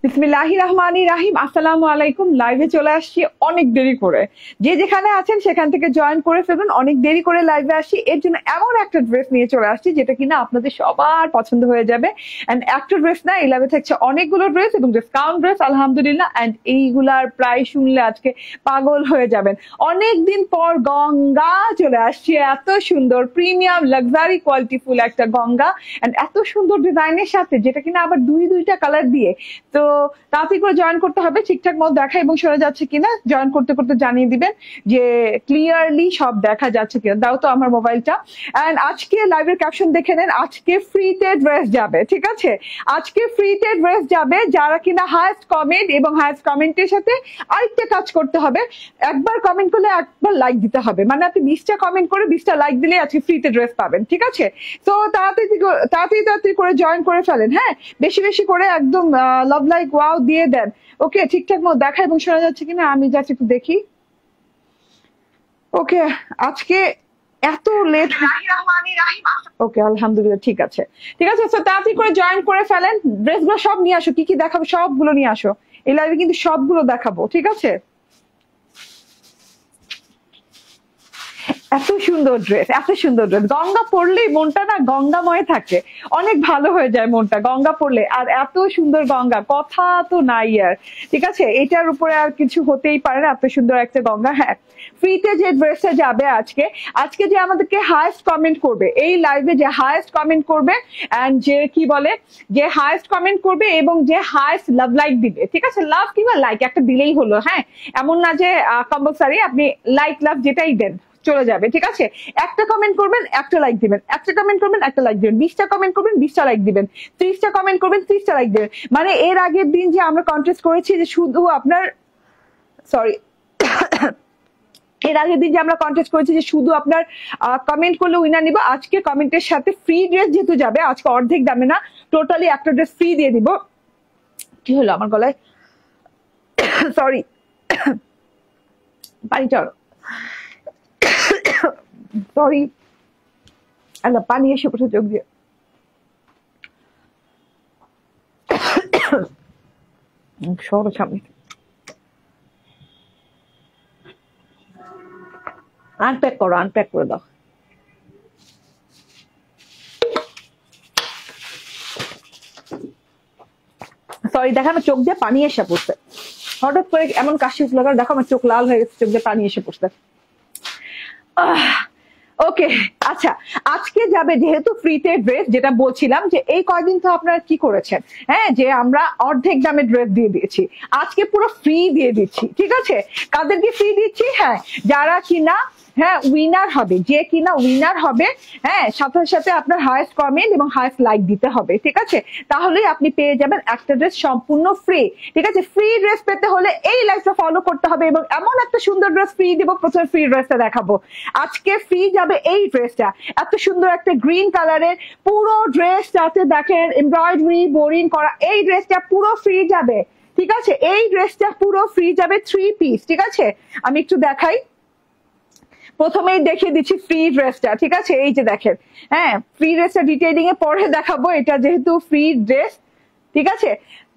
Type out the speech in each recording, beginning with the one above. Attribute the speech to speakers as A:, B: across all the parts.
A: বিসমিল্লাহির রহমানির রহিম। আসসালামু আলাইকুম। লাইভে চলে আসছি অনেক দেরি করে, যে যেখানে আছেন সেখান থেকে জয়েন করে ফেলুন। অনেক দেরি করে লাইভে আসছি, এর জন্য এমন একটা ড্রেস নিয়ে চলে আসছি যেটা কিনা আপনাদের সবার পছন্দ হয়ে যাবে। এন্ড একটা ড্রেস না, এই লাইভে থাকছে অনেকগুলো ড্রেস এবং ডিসকাউন্ট ড্রেস আলহামদুলিল্লাহ। এন্ড এইগুলার প্রাইস শুনলে আজকে পাগল হয়ে যাবেন। অনেকদিন পর গঙ্গা চলে আসছে, এত সুন্দর প্রিমিয়াম লাক্সারি কোয়ালিটি ফুল একটা গঙ্গা, এন্ড এত সুন্দর ডিজাইনের সাথে, যেটা কিনা আবার দুইটা কালার দিয়ে। তো তাড়াতাড়ি করে জয়েন করতে হবে, ঠিকঠাক মতো দেখা এবং শোনা যাচ্ছে কিনা জয়েন করতে করতে জানিয়ে দিবেন যে ক্লিয়ারলি সব দেখা যাচ্ছে কিনা। দাও তো আমার মোবাইলটা। এন্ড আজকে লাইভের ক্যাপশন দেখে নেন, আজকে ফ্রিতে ড্রেস যাবে, ঠিক আছে? আজকে ফ্রিতে ড্রেস যাবে যারা কিনা হায়েস্ট কমেন্ট, এবং হায়েস্ট কমেন্টের সাথে আরেকটা কাজ করতে হবে, একবার কমেন্ট করলে একবার লাইক দিতে হবে। মানে আপনি 20টা কমেন্ট করে 20টা লাইক দিলে আজকে ফ্রিতে ড্রেস পাবেন, ঠিক আছে? তো তাড়াতাড়ি করে জয়েন করে ফেলেন, হ্যাঁ, বেশি বেশি করে একদম লাভ লাইক ওয়াও দিয়ে দেন। ওকে, ঠিকঠাক মতো দেখা এবং শোনা যাচ্ছে কিনা আমি জাস্ট একটু দেখি। ওকে, আজকে এত লেট। ওকে, আলহামদুলিল্লাহ, ঠিক আছে ঠিক আছে। তো তাড়াতাড়ি করে জয়েন করে ফেলেন, ড্রেসগুলো সব নিয়ে আসো, কি কি দেখাবো সবগুলো নিয়ে আসো। এই লাইভে কিন্তু সবগুলো দেখাবো, ঠিক আছে? এত সুন্দর ড্রেস, এত সুন্দর ড্রেস, গঙ্গা পড়লেই মনটা না গঙ্গাময় থাকে, অনেক ভালো হয়ে যায় মনটা গঙ্গা পড়লে। আর এত সুন্দর গঙ্গা, কথা তো নাই আর, ঠিক আছে? এটার উপরে আর কিছু হতেই পারে না, এত সুন্দর একটা গঙ্গা। হ্যাঁ, ফ্রিতে যে ড্রেসটা যাবে আজকে, আজকে যে আমাদেরকে হায়েস্ট কমেন্ট করবে এই লাইভে, যে হায়েস্ট কমেন্ট করবে এন্ড যে কি বলে, যে হায়েস্ট কমেন্ট করবে এবং যে হায়েস্ট লাভ লাইক দিবে, ঠিক আছে? লাভ কিংবা লাইক একটা দিলেই হলো, হ্যাঁ, এমন না যে কম্পালসারি আপনি লাইক লাভ যেটাই দেন চলে যাবে, ঠিক আছে? একটা কমেন্ট করবেন, একটা লাইক দিবেন, একটা কমেন্ট করবেন, একটা লাইক দিবেন, 20টা কমেন্ট করবেন, 20টা লাইক দিবেন, 30টা কমেন্ট করবেন, 30টা লাইক দিবেন। মানে এর আগের দিন যে আমরা কন্টেস্ট করেছি যে শুধু আপনার, সরি, এর আগের দিন যে আমরা কন্টেস্ট করেছি যে শুধু আপনার কমেন্ট করলে উইনার নিব, আজকে কমেন্টের সাথে ফ্রি ড্রেস যেহেতু যাবে, আজকে অর্ধেক দামে না, টোটালি একটা ড্রেস ফ্রি দিয়ে দিব। কি হলো আমার গলায়? সরি, পানিটা, সরি, আল্লাহ, পানি এসে পড়ে চোখ দিয়ে। সরো সামনে, আনপ্যাক করো, আনপ্যাক করে দাও। সরি, দেখো আমার চোখ দিয়ে পানি এসে পড়ছে, হঠাৎ করে এমন কাশি উঠলো, দেখো আমার চোখ লাল হয়ে গেছে, চোখ দিয়ে পানি এসে পড়ছে। ওকে, আচ্ছা, আজকে যাবে যেহেতু ফ্রিতে ড্রেস, যেটা বলছিলাম যে এই কয়দিন তো আপনারা কি করেছেন, হ্যাঁ, যে আমরা অর্ধেক দামে ড্রেস দিয়ে দিয়েছি, আজকে পুরো ফ্রি দিয়ে দিচ্ছি, ঠিক আছে? কাদেরকে ফ্রি দিচ্ছি? হ্যাঁ, যারা কিনা, হ্যাঁ, উইনার হবে, যে কিনা উইনার হবে, হ্যাঁ, সাথে সাথে আপনার হায়েস্ট কমেন্ট এবং হায়েস্ট লাইক দিতে হবে, ঠিক আছে? তাহলেই আপনি পেয়ে যাবেন একটা ড্রেস সম্পূর্ণ ফ্রি, ঠিক আছে? ফ্রি ড্রেস পেতে হলে এই লাইফটা ফলো করতে হবে এবং এমন একটা সুন্দর ড্রেস ফ্রি দিব। প্রথমে ফ্রি ড্রেসটা দেখাবো, আজকে ফ্রি যাবে এই ড্রেসটা, এত সুন্দর একটা গ্রিন কালারের পুরো ড্রেসটাতে দেখেন এমব্রয়ডারি বোরিং করা, এই ড্রেসটা পুরো ফ্রি যাবে, ঠিক আছে? এই ড্রেসটা পুরো ফ্রি যাবে, 3 পিস, ঠিক আছে? আমি একটু দেখাই, প্রথমেই দেখিয়ে দিচ্ছি ফ্রি ড্রেসটা, ঠিক আছে? এই যে দেখেন, হ্যাঁ, ফ্রি ড্রেসটা ডিটেইলিং এ পরে দেখাবো, এটা যেহেতু ফ্রি ড্রেস, ঠিক আছে?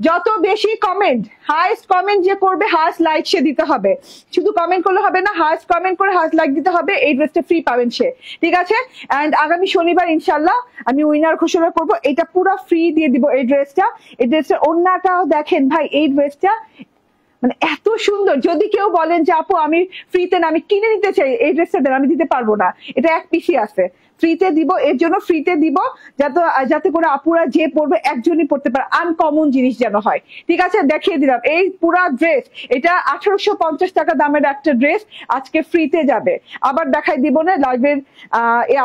A: যত বেশি কমেন্ট, হাইস্ট কমেন্ট যে করবে হাইস্ট লাইক সে দিতে হবে, শুধু কমেন্ট করলে হবে না, হাইস্ট কমেন্ট করে হাইস্ট লাইক দিতে হবে, এই ড্রেসটা ফ্রি পাবেন সে, ঠিক আছে? এন্ড আগামী শনিবার ইনশাল্লাহ আমি উইনার ঘোষণা করব, এটা পুরো ফ্রি দিয়ে দিব এই ড্রেসটা। এই ড্রেসটার ওড়নাটাও দেখেন ভাই, এই ড্রেসটা মানে এত সুন্দর। যদি কেউ বলেন যে আপু আমি ফ্রিতে না, আমি কিনে নিতে চাই, এই ড্রেসটা দেন, আমি দিতে পারবো না, এটা এক পিসি আছে, ফ্রিতে দিব, এর জন্য ফ্রিতে দিব যাতে করে আপুরা যে পড়বে একজনই পড়তে পারে, আনকমন জিনিস যেন হয়, ঠিক আছে? দেখিয়ে দিলাম এই পুরা ড্রেস, এটা 1850 টাকা দামের একটা ড্রেস আজকে ফ্রিতে যাবে। আবার দেখাই দিব না লাইভের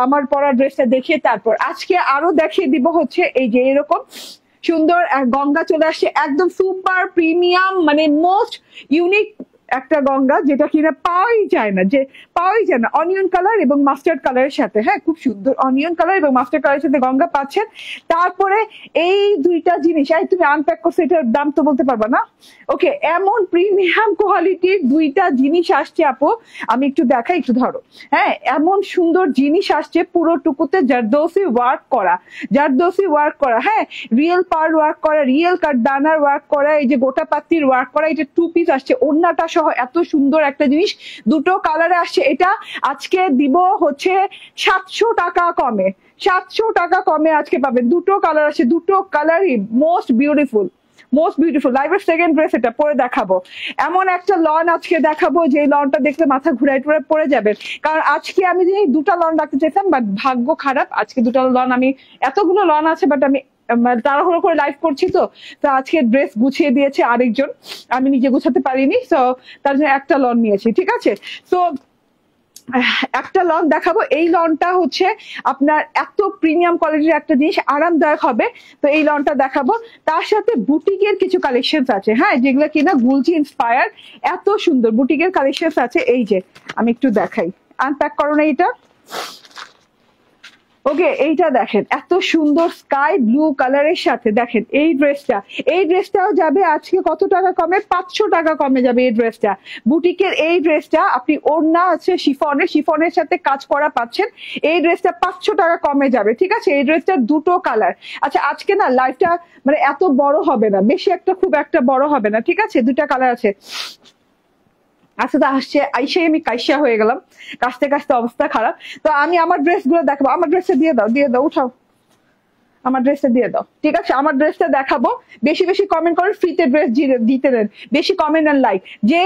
A: আমার পরা ড্রেসটা দেখিয়ে, তারপর আজকে আরো দেখিয়ে দিব হচ্ছে এই যে এরকম সুন্দর গঙ্গা চলে আসছে, একদম সুপার প্রিমিয়াম, মানে মোস্ট ইউনিক একটা গঙ্গা, যেটা কিনা পাওয়াই যায় না, অনিয়ন কালার এবং মাস্টার্ড কালারের সাথে। হ্যাঁ, খুব সুন্দর অনিয়ন কালার এবং মাস্টার্ড কালারের সাথে গঙ্গা পাচ্ছেন। তারপরে এই দুইটা জিনিস, তুমি আনপ্যাক করছো, এটার দাম তো বলতে পারবা না? ওকে, এমন প্রিমিয়াম কোয়ালিটির দুইটা জিনিস আসছে আপু, আমি একটু দেখাই, একটু ধরো। হ্যাঁ, এমন সুন্দর জিনিস আসছে, পুরোটুকুতে জারদৌসি ওয়ার্ক করা, হ্যাঁ, রিয়েল পার্ল ওয়ার্ক করা, রিয়েল কাঠদানার ওয়ার্ক করা, এই যে গোটা পাত্তির ওয়ার্ক করা, এটা 2 পিস আসছে, ওড়নাটা সহ এত সুন্দর একটা জিনিস, দুটো কালারে আসছে। এটা আজকে দিব হচ্ছে 700 টাকা কমে, 700 টাকা কমে আজকে পাবেন। দুটো কালার আছে, দুটো কালারই মোস্ট বিউটিফুল। লাইভের সেকেন্ড ড্রেস, এটা পরে দেখাবো। এমন একটা লন আজকে দেখাবো, যে লনটা দেখলে মাথা ঘুরাই টুরে পড়ে যাবেন। কারণ আজকে আমি যে দুটা লন রাখতে চাইতাম, বাট ভাগ্য খারাপ, আজকে দুটা লন, আমি এতগুলো লন আছে, বাট আমি তাড়াহুড়ো করে লাইভ করছি, তো আজকে ড্রেস গুছিয়ে দিয়েছে আরেকজন, আমি নিজে গুছাতে পারিনি, তো তার জন্য একটা লন নিয়েছি। ঠিক আছে, তো একটা লন দেখাবো। এই লনটা হচ্ছে আপনার এত প্রিমিয়াম কোয়ালিটির একটা জিনিস, আরামদায়ক হবে। তো এই লনটা দেখাবো, তার সাথে বুটিকের কিছু কালেকশন আছে, হ্যাঁ, যেগুলো কিনা গুলজি ইন্সপায়ার, এত সুন্দর বুটিকের কালেকশন আছে। এই যে আমি একটু দেখাই, আনপ্যাক করো না এটা। ওকে, এইটা দেখেন, এত সুন্দর স্কাই ব্লু কালারের সাথে দেখেন এই ড্রেসটাও যাবে আজকে কত টাকা কমে? 500 টাকা কমে যাবে এই ড্রেসটা। বুটিকের এই ড্রেসটা আপনি ওড়না আছে শিফনের সাথে কাজ করা পাচ্ছেন। এই ড্রেসটা 500 টাকা কমে যাবে। ঠিক আছে, এই ড্রেসটার দুটো কালার। আচ্ছা, আজকে না লাইভটা মানে এত বড় হবে না, বেশি খুব একটা বড় হবে না। ঠিক আছে, দুটা কালার আছে। আচ্ছা, তো আইসাই আমি কাইসা হয়ে গেলাম, কাশতে কাশতে অবস্থা খারাপ। তো আমি আমার ড্রেস গুলো দেখাবো। আমার ড্রেসটা দিয়ে দাও, উঠাও, আমার ড্রেসটা দিয়ে দাও। ঠিক আছে, আমার ড্রেসটা দেখাবো। বেশি কমেন্ট করেন, ফ্রিতে ড্রেস দিতে দেন। বেশি কমেন্ট আর লাইক, যে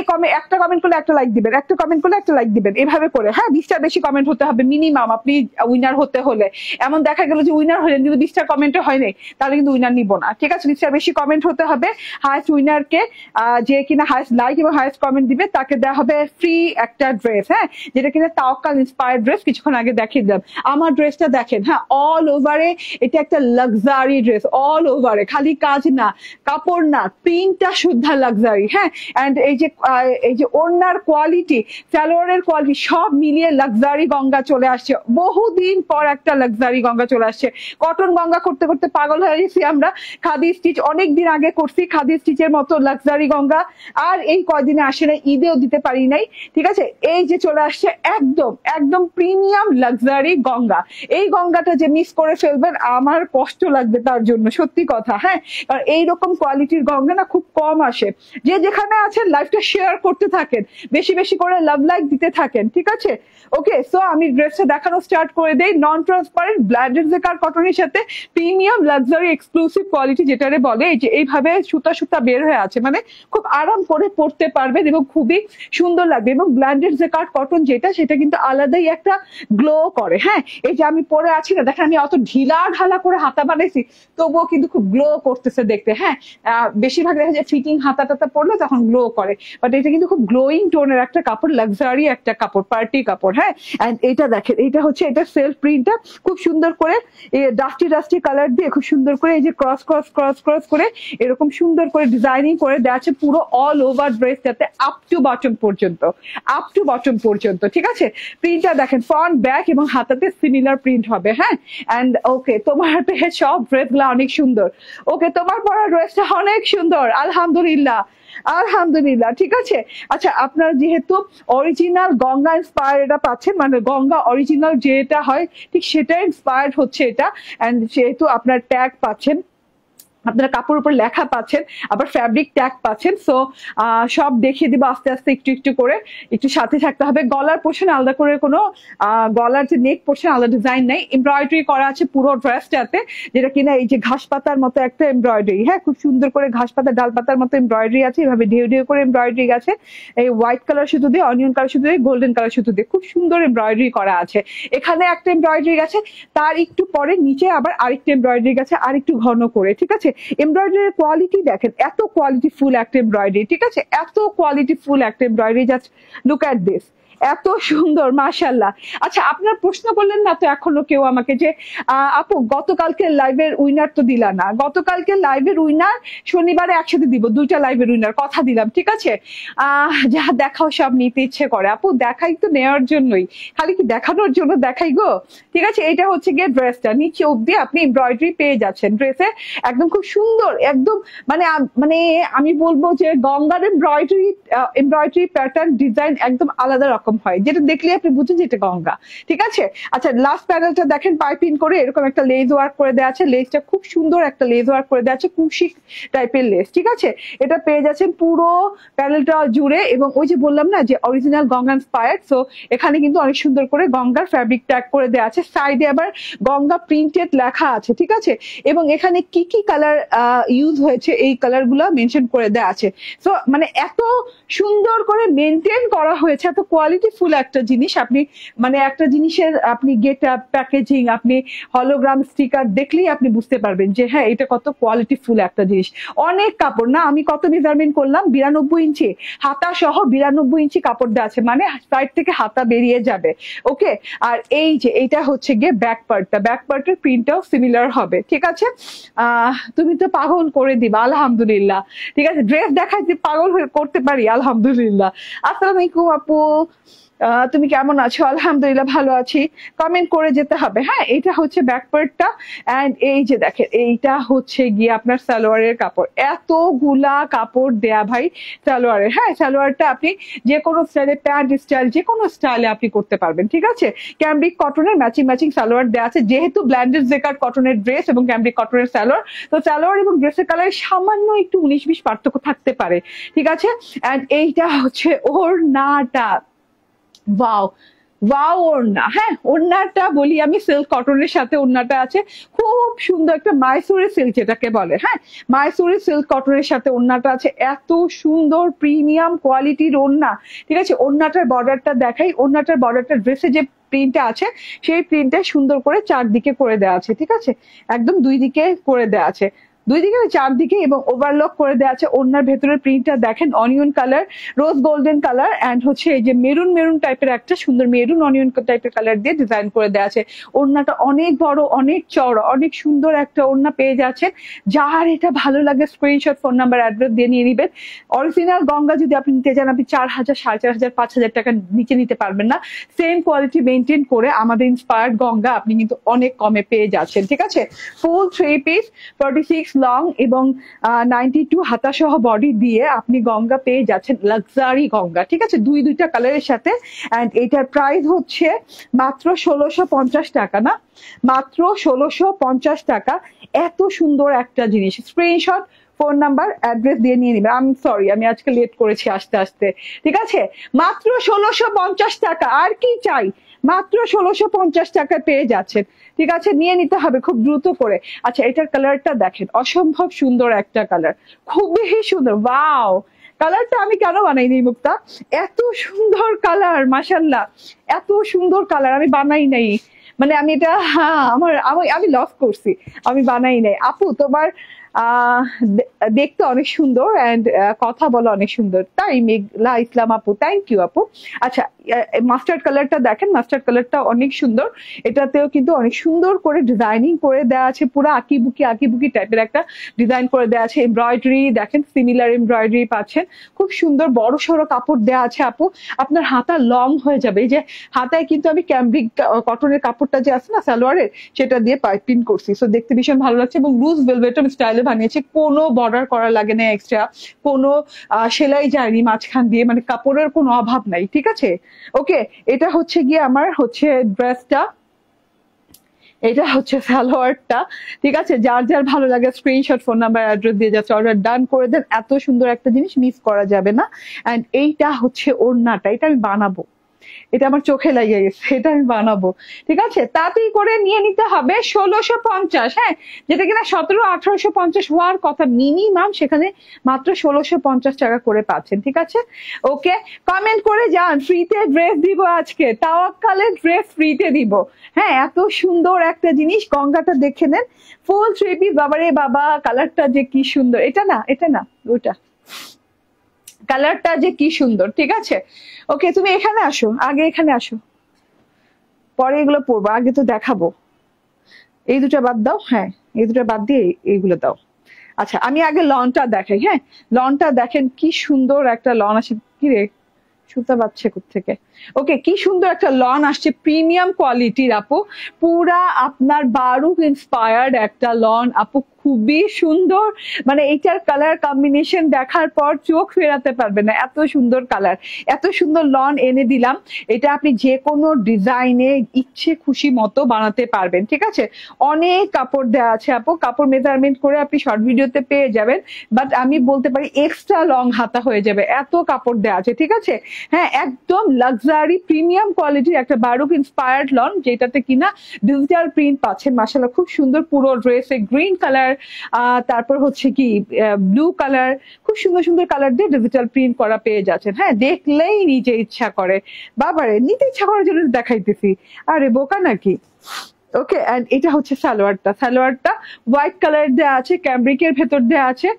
A: একটা কমেন্ট করলে একটা লাইক দিবেন, একটা কমেন্ট করলে একটা লাইক দিবেন, এভাবে করে। হ্যাঁ, 20টা বেশি কমেন্ট হতে হবে মিনিমাম, আপনি উইনার হতে হলে। এমন দেখা গেল যে উইনার হলেন কিন্তু 20টা কমেন্টে হয় নাই, তাহলে কিন্তু উইনার নিব না। ঠিক আছে, 20টা বেশি কমেন্ট হতে হবে। হায়েস্ট উইনারকে, যে কিনা হায়েস্ট লাইক এবং হায়েস্ট কমেন্ট দিবে, তাকে দেওয়া হবে ফ্রি একটা ড্রেস। হ্যাঁ, যেটা কিনা তাওয়াক্কাল ইন্সপায়ার্ড ড্রেস, কিছুক্ষণ আগে দেখিয়ে দিলাম। আমার ড্রেসটা দেখেন, হ্যাঁ, অল ওভারে এটা একটা লাক্সারি ড্রেস, অল ওভারে, খালি কাজ না, কাপড় না, প্রিন্টটা শুদ্ধা লাক্সারি। হ্যাঁ, এন্ড এই যে ওড়নার কোয়ালিটি, সালোয়ারের কোয়ালিটি, সব মিলিয়ে লাক্সারি গঙ্গা চলে আসছে। বহুদিন পর একটা লাক্সারি গঙ্গা চলে আসছে। কটন গঙ্গা করতে করতে পাগল হয়ে গেছি আমরা। খাদি স্টিচ অনেকদিন আগে করছি, খাদি স্টিচের মতো লাক্সারি গঙ্গা আর এই কয়দিনে আসে না, ঈদেও দিতে পারি নাই। ঠিক আছে, এই যে চলে আসছে একদম প্রিমিয়াম লাক্সারি গঙ্গা। এই গঙ্গাটা যে মিস করে ফেলবেন, আমার কষ্ট লাগবে তার জন্য, সত্যি কথা। হ্যাঁ, কারণ এইরকম কোয়ালিটির গঙ্গা না খুব কম আসে। যে যেখানে আছেন লাইভটা শেয়ার করতে থাকেন, বেশি করে লাভ লাইক দিতে থাকেন। ঠিক আছে, ওকে, সো আমি ড্রেসটা দেখানো স্টার্ট করে দেই। নন ট্রান্সপারেন্ট ব্ল্যান্ডেড জেকার কটনের সাথে প্রিমিয়াম লাক্সারি এক্সক্লুসিভ কোয়ালিটি, যেটারে বলে এই যে এইভাবে সুতা বের হয়ে আছে, মানে খুব আরাম করে পরতে পারবেন এবং খুবই সুন্দর লাগবে। এবং ব্ল্যান্ডেড জেকার কটন যেটা, সেটা কিন্তু আলাদাই একটা গ্লো করে। হ্যাঁ, এই যে আমি পরে আছি না, দেখেন আমি অত ঢালা করে হাতা বানাইছি, তবুও কিন্তু খুব গ্লো করতেছে দেখতে। হ্যাঁ, বেশিরভাগ দেখা যায় ফিটিং হাতা টাতা পরলে তখন গ্লো করে, বাট এটা কিন্তু খুব গ্লোয়িং টোনের একটা কাপড়, লাক্সারি একটা কাপড়, পার্টি কাপড়। হ্যাঁ, এন্ড এটা দেখেন, এটা হচ্ছে এটা সেলফ প্রিন্টটা খুব সুন্দর করে ডাস্টি কালার দিয়ে খুব সুন্দর করে এই যে ক্রস করে এরকম সুন্দর করে ডিজাইনিং করে দেওয়া আছে পুরো অল ওভার ড্রেসটাতে, আপ টু বটম পর্যন্ত। ঠিক আছে, প্রিন্টটা দেখেন, ফ্রন্ট ব্যাক এবং হাতাতে সিমিলার প্রিন্ট হবে। হ্যাঁ, এন্ড ওকে, তোমার সব ড্রেস গুলা অনেক সুন্দর। ওকে, তোমার পরা ড্রেসটা অনেক সুন্দর, আলহামদুলিল্লাহ। ঠিক আছে। আচ্ছা, আপনার যেহেতু অরিজিনাল গঙ্গা ইন্সপায়ার এটা পাচ্ছেন, মানে গঙ্গা অরিজিনাল যেটা হয় ঠিক সেটা ইন্সপায়ার্ড হচ্ছে এটা, এন্ড সেহেতু আপনার ট্যাগ পাচ্ছেন, আপনারা কাপড়ের উপর লেখা পাচ্ছেন, আবার ফ্যাব্রিক ট্যাগ পাচ্ছেন। সো সব দেখিয়ে দিব আস্তে আস্তে, একটু করে, একটু সাথে থাকতে হবে। গলার পোর্শন আলাদা করে কোনো গলার যে নেক পোর্শন আলাদা ডিজাইন নেই, এমব্রয়ডারি করা আছে পুরো ড্রেসটাতে, যেটা কিনা এই যে ঘাস পাতার মতো একটা এমব্রয়ডারি। হ্যাঁ, খুব সুন্দর করে ঘাস পাতা ডাল পাতার মতো এমব্রয়ডারি আছে, এভাবে ঢেউ করে এমব্রয়ডারি আছে। এই হোয়াইট কালার সুতো দিয়ে, অনিয়ন কালার সুতো দিয়ে, গোল্ডেন কালার সুতো দিয়ে খুব সুন্দর এমব্রয়ডারি করা আছে। এখানে একটা এমব্রয়ডারি আছে, তার একটু পরে নিচে আবার আরেকটা এমব্রয়ডারি আছে, আর একটু ঘন করে। ঠিক আছে, এমব্রয়ডারির কোয়ালিটি দেখেন, এত কোয়ালিটি ফুল একটা এমব্রয়ডারি। ঠিক আছে, এত কোয়ালিটি ফুল একটা embroidery, just look at this. এত সুন্দর মাশাআল্লাহ। আচ্ছা, আপনার প্রশ্ন করলেন না তো এখনো কেউ আমাকে যে আপু গতকালকে লাইভের উইনার তো দিলা না। গতকালকে লাইভের উইনার শনিবারে একসাথে দিব, 2টা লাইভের উইনার কথা দিলাম, ঠিক আছে? যা দেখাও সব নিতে ইচ্ছে করে আপু, দেখাই তো নেওয়ার জন্যই, খালি কি দেখানোর জন্য দেখাই গো। ঠিক আছে, এটা হচ্ছে গিয়ে ড্রেসটা, নিচে অব্দি আপনি এমব্রয়ডারি পেয়ে যাচ্ছেন ড্রেসে, একদম খুব সুন্দর, একদম মানে মানে আমি বলবো যে গঙ্গার এমব্রয়ডারি প্যাটার্ন ডিজাইন একদম আলাদা রকম হয়, যেটা দেখলে আপনি বুঝেন যে এটা গঙ্গা। ঠিক আছে, আচ্ছা লাস্ট প্যানেলটা দেখেন, পাইপিং করে এরকম একটা লেজ ওয়ার্ক করে দেওয়া আছে, লেজটা খুব সুন্দর একটা লেজ ওয়ার্ক করে দেওয়া আছে, কুশি টাইপের লেজ। ঠিক আছে, এটা পেয়ে যাচ্ছেন পুরো প্যানেলটা জুড়ে, এবং ওই যে বললাম না যে অরিজিনাল গঙ্গা ইন্সপায়ার্ড, সো এখানে কিন্তু অনেক সুন্দর করে গঙ্গার ফ্যাব্রিক ট্যাগ করে দেওয়া আছে, সাইডে আবার গঙ্গা প্রিন্টেড লেখা আছে। ঠিক আছে, এবং এখানে কি কি কালার ইউজ হয়েছে এই কালার গুলো মেনশন করে দেওয়া আছে। সো মানে এত সুন্দর করে মেনটেন করা হয়েছে, এত কোয়ালিটি ফুল একটা জিনিস। আপনি মানে একটা জিনিসের আপনি গেট আপ, প্যাকেজিং, আপনি হলোগ্রাম স্টিকার দেখলেই আপনি বুঝতে পারবেন যে হ্যাঁ এটা কত কোয়ালিটি ফুল একটা জিনিস। অনেক কাপড় না, আমি কত মেজারমেন্ট করলাম, 92 ইঞ্চি হাতা সহ 92 ইঞ্চি কাপড় দেওয়া আছে, মানে সাইড থেকে হাতা বেরিয়ে যাবে। ওকে, আর এই যে এইটা হচ্ছে গিয়ে ব্যাক পার্টটা, ব্যাক পার্টের প্রিন্টটাও সিমিলার হবে। ঠিক আছে, তুমি তো পাগল করে দিবা আলহামদুলিল্লাহ। ঠিক আছে, ড্রেস দেখাই যে পাগল হয়ে করতে পারি আলহামদুলিল্লাহ। আসসালামু আলাইকুম আপু, তুমি কেমন আছো? আলহামদুলিল্লাহ ভালো আছি, কমেন্ট করে যেতে হবে। হ্যাঁ, এটা হচ্ছে ব্যাক পার্টটা, এন্ড এই যে দেখেন এইটা হচ্ছে গিয়ে আপনার সালোয়ারের কাপড়, এতগুলা কাপড় দেয়া ভাই সালোয়ারের। হ্যাঁ, সালোয়ারটা আপনি যে কোনো স্টাইলে, প্যান্ট স্টাইল যে কোনো স্টাইলে আপনি করতে পারবেন। ঠিক আছে, ক্যামব্রিক কটনের ম্যাচিং সালোয়ার দেওয়া আছে, যেহেতু ব্ল্যান্ডেড জেকার্ড কটনের ড্রেস এবং ক্যামব্রিক কটনের সালোয়ার, তো সালোয়ার এবং ড্রেসের কালারে সামান্য একটু 19-20 পার্থক্য থাকতে পারে। ঠিক আছে, এন্ড এইটা হচ্ছে ওড়নাটা, ওয়াও ওয়াও ওড়না। হ্যাঁ, ওড়নাটা বলি আমি সিল্ক কটনের সাথে ওড়নাটা আছে, খুব সুন্দর একটা মাইসুরি সিল্ক যেটাকে বলে। হ্যাঁ, মাইসুরি সিল্ক কটনের সাথে ওড়নাটা আছে, এত সুন্দর প্রিমিয়াম কোয়ালিটির ওড়না। ঠিক আছে, ওড়নাটার বর্ডারটা দেখাই, ওড়নাটার বর্ডারটা ড্রেসে যে প্রিন্টটা আছে সেই প্রিন্টটা সুন্দর করে চারদিকে করে দেওয়া আছে। ঠিক আছে, একদম 2 দিকে করে দেওয়া আছে, 2 দিকে 4 দিকে, এবং ওভারলক করে দেওয়া আছে। ওড়নার ভেতরের প্রিন্টটা দেখেন, onion colour, rose golden colour, and হচ্ছে এই যে মেরুন টাইপের একটা সুন্দর মেরুন অনিয়ন টাইপের কালার দিয়ে ডিজাইন করে দেওয়া আছে। ওড়নাটা অনেক বড়, অনেক চওড়া, অনেক সুন্দর একটা ওড়না পেয়ে যাচ্ছেন। যার এটা ভালো লাগে স্ক্রিনশট, ফোন নাম্বার, অ্যাড্রেস দিয়ে নিয়ে নিবেন। অরিজিনাল গঙ্গা যদি আপনি নিতে চান, আপনি 4000, 4500, 5000 টাকা নিচে নিতে পারবেন না। সেম কোয়ালিটি মেনটেন করে আমাদের ইন্সপায়ার্ড গঙ্গা আপনি কিন্তু অনেক কমে পেয়ে যাচ্ছেন। ঠিক আছে, ফুল 3 পিস 46 লং এবং 92 হাতা সহ বডি দিয়ে আপনি গঙ্গা পেয়ে যাচ্ছেন, লাক্সারি গঙ্গা। ঠিক আছে, 2টা কালারের সাথে, এন্ড এটার প্রাইস হচ্ছে মাত্র 1650 টাকা, না মাত্র 1650 টাকা। এত সুন্দর একটা জিনিস, স্ক্রিনশট, ফোন নাম্বার, অ্যাড্রেস দিয়ে নিয়ে নিবে। আমি সরি, আমি আজকে লেট করেছি আসতে আসতে। ঠিক আছে, মাত্র 1650 টাকা, আর কি চাই, মাত্র 1650 টাকায় পেয়ে যাচ্ছেন। ঠিক আছে, নিয়ে নিতে হবে খুব দ্রুত করে। আচ্ছা, এটার কালারটা দেখেন, অসম্ভব সুন্দর একটা কালার, খুবই সুন্দর। ওয়াও, কালারটা আমি কেন বানাইনি মুক্তা, এত সুন্দর কালার মাশাল্লাহ, এত সুন্দর কালার আমি বানাই নাই, মানে আমি এটা হ্যাঁ আমি লভ করছি, আমি বানাই নাই। আপু তোমার দেখতে অনেক সুন্দর, এন্ড কথা বলা অনেক সুন্দর, তাই মেঘলা ইসলাম আপু, থ্যাংক ইউ আপু। আচ্ছা, মাস্টার্ড কালারটা দেখেন, মাস্টার্ড কালারটা অনেক সুন্দর, এটাতেও কিন্তু অনেক সুন্দর করে ডিজাইনিং করে দেওয়া আছে, পুরো আঁকিবুকি টাইপের একটা ডিজাইন করে দেওয়া আছে। এমব্রয়ডারি দেখেন, সিমিলার এমব্রয়ডারি পাচ্ছেন, খুব সুন্দর বড় সড়ো কাপড় দেওয়া আছে আপু, আপনার হাতা লং হয়ে যাবে। এই যে হাতায় কিন্তু আমি ক্যামব্রিক কটনের কাপড়টা যে আছে না সালোয়ারের, সেটা দিয়ে পাইপিং করছি, সো দেখতে ভীষণ ভালো লাগছে, এবং লুজ ভেলভেটম স্টাইলে বানিয়েছি, কোনো বর্ডার করা লাগে না এক্সট্রা, কোনো সেলাই যায়নি মাঝখান দিয়ে, মানে কাপড়ের কোনো অভাব নাই। ঠিক আছে, ওকে, এটা হচ্ছে গিয়ে আমার হচ্ছে ড্রেসটা, এটা হচ্ছে সালোয়ারটা। ঠিক আছে, যার যার ভালো লাগে স্ক্রিনশট, ফোন নাম্বার, অ্যাড্রেস দিয়ে যাচ্ছে, অর্ডার ডান করে দেন। এত সুন্দর একটা জিনিস মিস করা যাবে না। এন্ড এইটা হচ্ছে ওড়নাটা, এটা আমি বানাবো, এটা আমার চোখে লেগে গেছে, এটা আমি বানাবো। ঠিক আছে, তাড়াতাড়ি করে নিয়ে নিতে হবে 1650। হ্যাঁ, যেটা কিনা 1700-1850 হওয়ার কথা মিনিমাম, সেখানে মাত্র 1650 টাকা করে পাচ্ছেন। ঠিক আছে, ওকে, কমেন্ট করে যান, ফ্রিতে ড্রেস দিব আজকে, তাওয়াক্কালের ড্রেস ফ্রিতে দিব। হ্যাঁ, এত সুন্দর একটা জিনিস, গঙ্গাটা দেখে নেন, ফুল 3 পিস, বাবারে বাবা, কালারটা যে কি সুন্দর। এটা না ওটা, কালারটা যে কি সুন্দর, ঠিক আছে। ওকে, তুমি এখানে আসো, আগে এখানে আসো, পরে এগুলো পরবো, আগে তো দেখাবো। এই দুটো বাদ দাও, হ্যাঁ এই দুটো বাদ দিয়ে এইগুলো দাও। আচ্ছা, আমি আগে লনটা দেখাই। হ্যাঁ, লনটা দেখেন কি সুন্দর একটা লন আছে। কি রে, সুতা বাচ্ছে থেকে। ওকে, কি সুন্দর একটা লন আসছে, প্রিমিয়াম কোয়ালিটির আপু, পুরা আপনার বারুক ইন্সপায়ার্ড একটা লন আপু, খুবই সুন্দর। মানে এইটার কালার কম্বিনেশন দেখার পর চোখ ফেরাতে পারবে না, এত সুন্দর কালার, এত সুন্দর লন এনে দিলাম। এটা আপনি যে কোনো ডিজাইনে ইচ্ছে খুশি মতো বানাতে পারবেন, ঠিক আছে। অনেক কাপড় দেওয়া আছে আপু, কাপড় মেজারমেন্ট করে আপনি শর্ট ভিডিওতে পেয়ে যাবেন, বাট আমি বলতে পারি এক্সট্রা লং হাতা হয়ে যাবে, এত কাপড় দেওয়া আছে, ঠিক আছে। হ্যাঁ, একদম লাক্সারি প্রিমিয়াম কোয়ালিটির একটা বারুক ইন্সপায়ার্ড লন, যেটাতে কিনা ডিজিটাল প্রিন্ট পাচ্ছেন। মাশাআল্লাহ, খুব সুন্দর পুরো ড্রেসে গ্রিন কালার, তারপর হচ্ছে কি ব্লু কালার, খুব সুন্দর সুন্দর কালার দিয়ে ডিজিটাল প্রিন্ট করা পেয়ে যাচ্ছেন। হ্যাঁ, দেখলেই নিতে ইচ্ছা করে, বাবারে নিতে ইচ্ছা করার জন্য দেখাইতেছি, আরে বোকা নাকি। ওকে, এন্ড এটা হচ্ছে সালোয়ারটা, সালোয়ারটা হোয়াইট কালার দেওয়া আছে, ক্যামব্রিকের ভেতর দেওয়া আছে।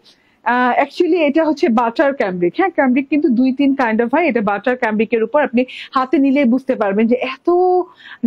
A: অ্যাকচুয়ালি এটা হচ্ছে বাটার ক্যামব্রিক। হ্যাঁ, ক্যামব্রিক কিন্তু 2-3 কাইন্ড অফ হয়, এটা বাটার ক্যামব্রিকের উপর আপনি হাতে নিলেই বুঝতে পারবেন যে এত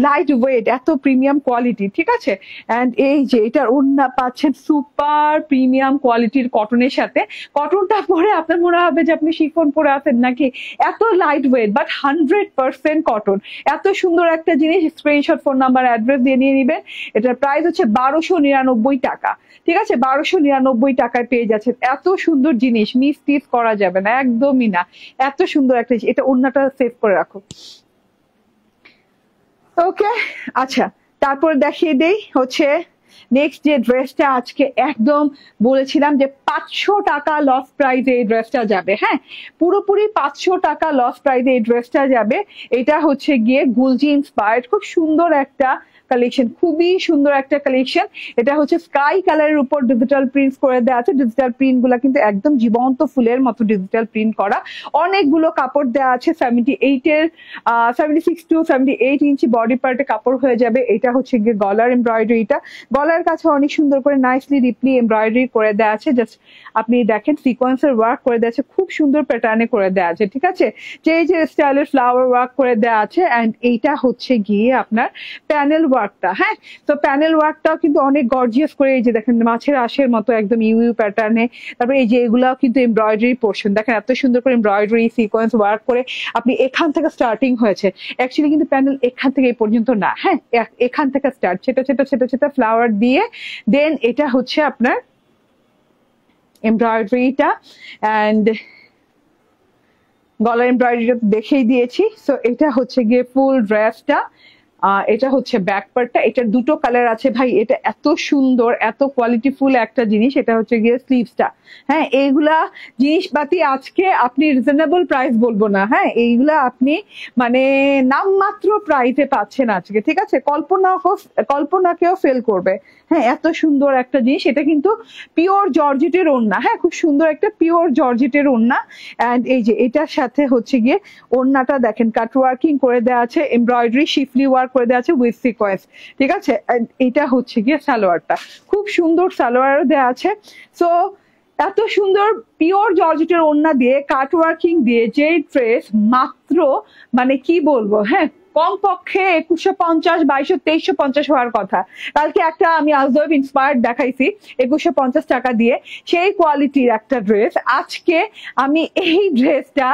A: লাইট ওয়েট, এত প্রিমিয়াম কোয়ালিটি, ঠিক আছে। এন্ড এই যে এটার ওড়না পাচ্ছেন সুপার প্রিমিয়াম কোয়ালিটির কটনের সাথে, কটনটা পরে আপনার মনে হবে যে আপনি শিফন পরে আছেন নাকি, এত লাইট ওয়েট বাট 100% কটন। এত সুন্দর একটা জিনিস, স্ক্রিনশট, ফোন নাম্বার, অ্যাড্রেস দিয়ে নিয়ে নিবেন। এটার প্রাইস হচ্ছে 1299 টাকা, ঠিক আছে। 1299 টাকায় পেয়ে যাচ্ছেন এত সুন্দর জিনিস, মিস টিস করা যাবে না, একদমই না। এত সুন্দর একটা, এটা ওড়নাটা সেভ করে রাখো। ওকে, আচ্ছা, তারপর দেখিয়ে দেই হচ্ছে নেক্সট যে ড্রেসটা আজকে একদম বলেছিলাম যে 500 টাকা লস প্রাইজে এই ড্রেসটা যাবে। হ্যাঁ, পুরোপুরি 500 টাকা লস প্রাইজে এই ড্রেসটা যাবে। এটা হচ্ছে গিয়ে গুলজি ইন্সপায়ার্ড, খুব সুন্দর একটা কালেকশন, খুবই সুন্দর একটা কালেকশন। এটা হচ্ছে স্কাই কালারের উপর ডিজিটাল প্রিন্ট করে দেওয়া আছে। ডিজিটাল প্রিন্ট গুলা কিন্তু একদম জীবন্ত ফুলের মতো ডিজিটাল প্রিন্ট করা। অনেকগুলো কাপড় দেওয়া আছে, 76 to 78 ইঞ্চি বডি পার্টে কাপড় হয়ে যাবে। এটা হচ্ছে গিয়ে গলার এমব্রয়ডারিটা, গলার কাছে অনেক সুন্দর করে নাইসলি রিপলি এমব্রয়ডারি করে দেওয়া আছে। জাস্ট আপনি দেখেন সিকোয়েন্সের ওয়ার্ক করে দেওয়া আছে, খুব সুন্দর প্যাটার্নে করে দেওয়া আছে, ঠিক আছে। যে যে স্টাইলের ফ্লাওয়ার ওয়ার্ক করে দেওয়া আছে। এন্ড এইটা হচ্ছে গিয়ে আপনার প্যানেল ওয়ার্কটা। হ্যাঁ, তো প্যানেল ওয়ার্কটাও কিন্তু অনেক গর্জিয়াস করে, এই যে দেখেন মাছের আঁশের মতো একদম ইউ ইউ প্যাটার্নে। তারপরে এই যে এগুলাও কিন্তু এমব্রয়ডারি পোর্শন, দেখেন এত সুন্দর করে এমব্রয়ডারি সিকোয়েন্স ওয়ার্ক করে আপনি এখান থেকে স্টার্টিং হয়েছে। অ্যাকচুয়ালি কিন্তু প্যানেল এখান থেকে এই পর্যন্ত না, হ্যাঁ এখান থেকে স্টার্ট, ছোট ছোট ছোট ছোট ফ্লাওয়ার দিয়ে। দেন এটা হচ্ছে আপনার এমব্রয়ডারিটা, অ্যান্ড গলার এমব্রয়ডারিটা দেখেই দিয়েছি। সো এটা হচ্ছে গিয়ে ফুল ড্রেসটা, এটা হচ্ছে ব্যাক পার্টটা। এটার দুটো কালার আছে ভাই, এটা এত সুন্দর, এত কোয়ালিটিফুল একটা জিনিস। এটা হচ্ছে গিয়ে স্লিভসটা। হ্যাঁ, এইগুলা জিনিসপাতি আজকে আপনি রিজনেবল প্রাইস বলবো না, হ্যাঁ এইগুলা আপনি মানে নামমাত্র প্রাইসে পাচ্ছেন আজকে, ঠিক আছে। কল্পনাকেও ফেল করবে। হ্যাঁ, এত সুন্দর একটা জিনিস। এটা কিন্তু পিওর জর্জেটের ওড়না। হ্যাঁ, খুব সুন্দর একটা পিওর জর্জেটের ওড়না। এন্ড এই যে এটার সাথে হচ্ছে গিয়ে ওড়নাটা দেখেন কাট ওয়ার্কিং করে দেওয়া আছে, এমব্রয়ডারি শিফলি ওয়ার্ক করে দেওয়া আছে উইথ সিকোয়েন্স, ঠিক আছে। এটা হচ্ছে গিয়ে সালোয়ারটা, খুব সুন্দর সালোয়ার দেওয়া আছে। সো এত সুন্দর পিওর জর্জেটের ওড়না দিয়ে কাট ওয়ার্কিং দিয়ে যে ড্রেস মাত্র মানে কি বলবো, হ্যাঁ কমপক্ষে 2150, 2200, 2350 হওয়ার কথা। কালকে একটা আমি আজব ইন্সপায়ার্ড দেখাইছি 2150 টাকা দিয়ে, সেই কোয়ালিটির একটা ড্রেস। আজকে আমি এই ড্রেসটা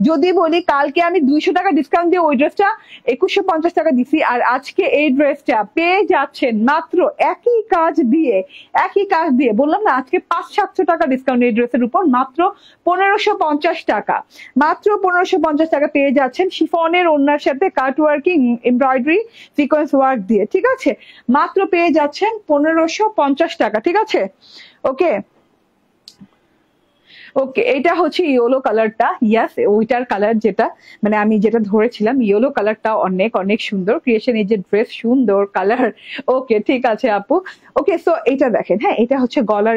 A: যদি বলি, কালকে আমি 200 টাকা ডিসকাউন্ট দিয়ে ওই ড্রেসটা 2150 টাকা দিছি, আর আজকে এই ড্রেসটা পেয়ে যাচ্ছেন মাত্র একই কাজ দিয়ে বললাম না, আজকে 500-700 টাকা ডিসকাউন্ট এই ড্রেসের উপর, মাত্র 1550 টাকা, মাত্র 1550 টাকা পেয়ে যাচ্ছেন শিফনের ওড়নার সাথে কাট ওয়ার্কিং এমব্রয়ডারি সিকোয়েন্স ওয়ার্ক দিয়ে, ঠিক আছে। মাত্র পেয়ে যাচ্ছেন 1550 টাকা, ঠিক আছে। ওকে ওকে, এটা হচ্ছে ইয়েলো কালারটা, ইয়াস ওইটার কালার যেটা মানে আমি যেটা ধরেছিলাম, ইয়েলো কালারটা অনেক অনেক সুন্দর ক্রিয়েশন। এই যে ড্রেস সুন্দর কালার। ওকে, ঠিক আছে আপু। ওকে, সো এটা দেখেন, হ্যাঁ এটা হচ্ছে গলার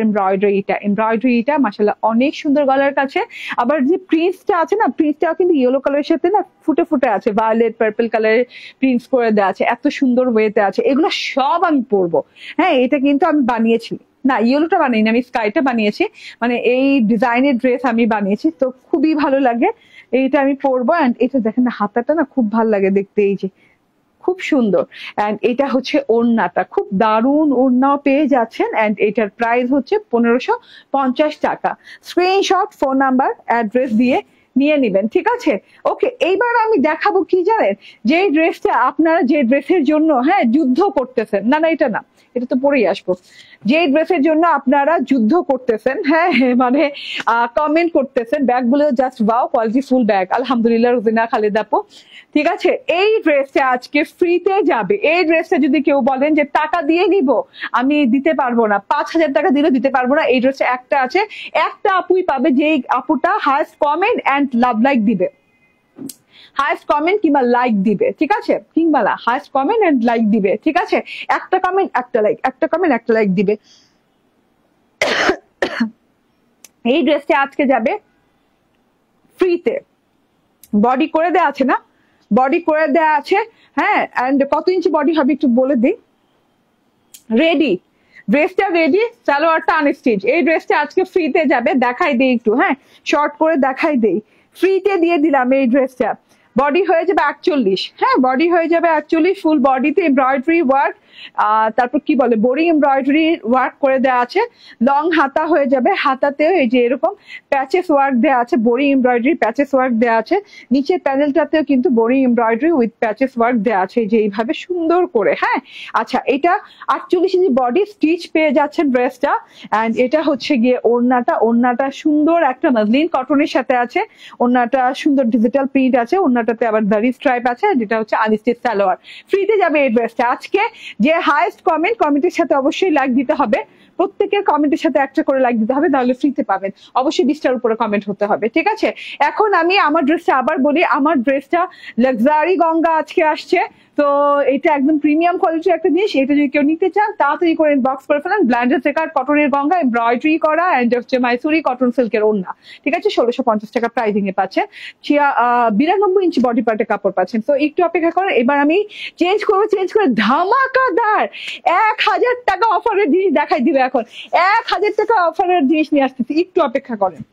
A: এমব্রয়ডারিটা মাশাআল্লাহ অনেক সুন্দর গলার কাছে। আবার যে প্রিন্টসটা আছে না, প্রিন্টটাও কিন্তু ইয়েলো কালারের সাথে না ফুটে ফুটে আছে, ভায়োলেট পার্পল কালারের প্রিন্টস করে দেওয়া আছে, এত সুন্দর ওয়েতে আছে। এগুলো সব আমি পরবো, হ্যাঁ এটা কিন্তু আমি বানিয়েছি, না ইয়েলোটা বানাইনি, আমি স্কাইটা বানিয়েছি, মানে এই ডিজাইনের ড্রেস আমি বানিয়েছি, তো খুবই ভালো লাগে। এইটা আমি পরবো, অ্যান্ড এটা দেখেন না, হাতাটা না খুব ভালো লাগে দেখতে, এই যে খুব সুন্দর। অ্যান্ড এটা হচ্ছে ওড়নাটা, খুব দারুণ ওড়নাও পেয়ে যাচ্ছেন, অ্যান্ড এটার প্রাইস হচ্ছে 1550 টাকা। স্ক্রিনশট, ফোন নাম্বার, অ্যাড্রেস দিয়ে নিয়ে নিবেন, ঠিক আছে? ওকে, এইবার আমি দেখাবো কি জানেন, যে ড্রেসটা আপনারা যে ড্রেসের জন্য হ্যাঁ যুদ্ধ করতেছেন, না না এটা না, এটা তো পরেই আসবো, যে ড্রেসের জন্য আপনারা যুদ্ধ করতেছেন, হ্যাঁ হ্যাঁ, মানে কমেন্ট করতেছেন, ব্যাগগুলো just wow, quality full bag, আলহামদুলিল্লাহ, রুজিনা খালেদ আপু, ঠিক আছে? এই ড্রেসটা আজকে ফ্রিতে যাবে। এই ড্রেসটা যদি কেউ বলেন যে টাকা দিয়ে নিব, আমি দিতে পারবো না, 5000 টাকা দিলে দিতে পারবো না, এই ড্রেসটা একটা আছে, একটা আপুই পাবে, যে আপুটা highest comment and love like দিবে, হায়েস্ট কমেন্ট কিংবা লাইক দিবে, ঠিক আছে? কিংবা না, হায়েস্ট কমেন্ট এন্ড লাইক দিবে, ঠিক আছে? একটা কমেন্ট একটা লাইক, একটা কমেন্ট একটা লাইক দিবে। এই ড্রেসটা আজকে যাবে ফ্রিতে। বডি করে দেওয়া আছে না, বডি করে দেওয়া আছে, হ্যাঁ। এন্ড কত ইঞ্চি বডি হবে একটু বলে দিই। রেডি, ড্রেসটা রেডি, সালোয়ারটা আনস্টিচ। এই ড্রেসটা আজকে ফ্রিতে যাবে, দেখাই দেই একটু, হ্যাঁ শর্ট করে দেখাই দেই, ফ্রিতে দিয়ে দিলাম এই ড্রেসটা। বডি হয়ে যাবে 48, হ্যাঁ বডি হয়ে যাবে 48, ফুল বডিতে এমব্রয়ডারি ওয়ার্ক, তারপর কি বলে বোরিং এমব্রয়ডারি ওয়ার্ক করে দেওয়া আছে। লং হাতা হয়ে যাবে, হাতাতেও এই যে এরকম প্যাচেস ওয়ার্ক দেওয়া আছে, বোরিং এমব্রয়ডারি প্যাচেস ওয়ার্ক দেওয়া আছে, নিচের প্যানেলটাতেও কিন্তু boring embroidery with patches work দেওয়া আছে, এই যে এইভাবে সুন্দর করে, হ্যাঁ। আচ্ছা, এটা 48 ইঞ্চি বডি স্টিচ পেয়ে যাচ্ছেন ড্রেসটা। অ্যান্ড এটা হচ্ছে গিয়ে ওড়নাটা, ওড়নাটা সুন্দর একটা মাসলিন কটনের সাথে আছে, ওড়নাটা সুন্দর ডিজিটাল প্রিন্ট আছে, ওড়নাটাতে আবার দাড়ি স্ট্রাইপ আছে, যেটা হচ্ছে আনস্টিচ সালোয়ার। ফ্রিতে যাবে এই ড্রেসটা আজকে। যে হাইয়েস্ট কমেন্ট, কমেন্টের সাথে অবশ্যই লাইক দিতে হবে, প্রত্যেকের কমেন্টের সাথে একটা করে লাইক দিতে হবে, তাহলে ফ্রিতে পাবেন। অবশ্যই 20টার উপরে কমেন্ট হতে হবে, ঠিক আছে? এখন আমি আমার ড্রেসটা আবার বলি, আমার ড্রেসটা লাক্সারি গঙ্গা আজকে আসছে, তো এটা একদম প্রিমিয়াম কোয়ালিটির একটা জিনিস। এটা যদি কেউ নিতে চান তাড়াতাড়ি করে ইনবক্স করে ফেলেন। ব্ল্যান্ডেড চেকার কটনের গঙ্গা, এমব্রয়ডারি করা, এন্ড হচ্ছে মাইসুরি কটন সিল্কের ওড়না, ঠিক আছে? 1650 টাকা প্রাইজিং এ পাচ্ছেন। 92 ইঞ্চি বডি পার্টে কাপড় পাচ্ছেন। তো একটু অপেক্ষা করেন, এবার আমি চেঞ্জ করবো, চেঞ্জ করে ধামাকাদার 1000 টাকা অফারের জিনিস দেখাই দিবে। এখন 1000 টাকা অফারের জিনিস নিয়ে আসতেছি, একটু অপেক্ষা করেন।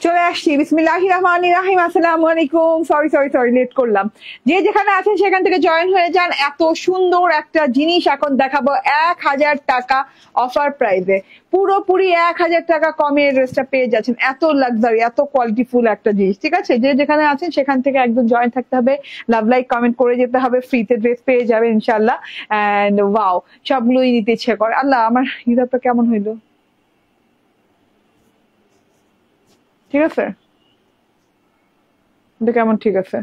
A: চলে আসছি। বিসমিল্লাহির রহমানির রহিম। আসসালামু আলাইকুম। সরি লেট করলাম। যে যেখানে আছেন সেখান থেকে জয়েন হয়ে যান। এত সুন্দর একটা জিনিস এখন দেখাবো 1000 টাকা অফার প্রাইসে, পুরোপুরি 1000 টাকা কমে ড্রেসটা পেয়ে যাচ্ছেন। এত লাক্সারি, এত কোয়ালিটিফুল একটা জিনিস। ঠিক আছে, যে যেখানে আছেন সেখান থেকে একদম জয়েন থাকতে হবে, লাভ লাইক কমেন্ট করে যেতে হবে, ফ্রিতে ড্রেস পেয়ে যাবে ইনশাল্লাহ। এন্ড ওয়াও, সবগুলোই নিতে ইচ্ছে করে। আল্লাহ, আমার হিসাবটা কেমন হইলো? ঠিক আছে, এটা কেমন? ঠিক আছে,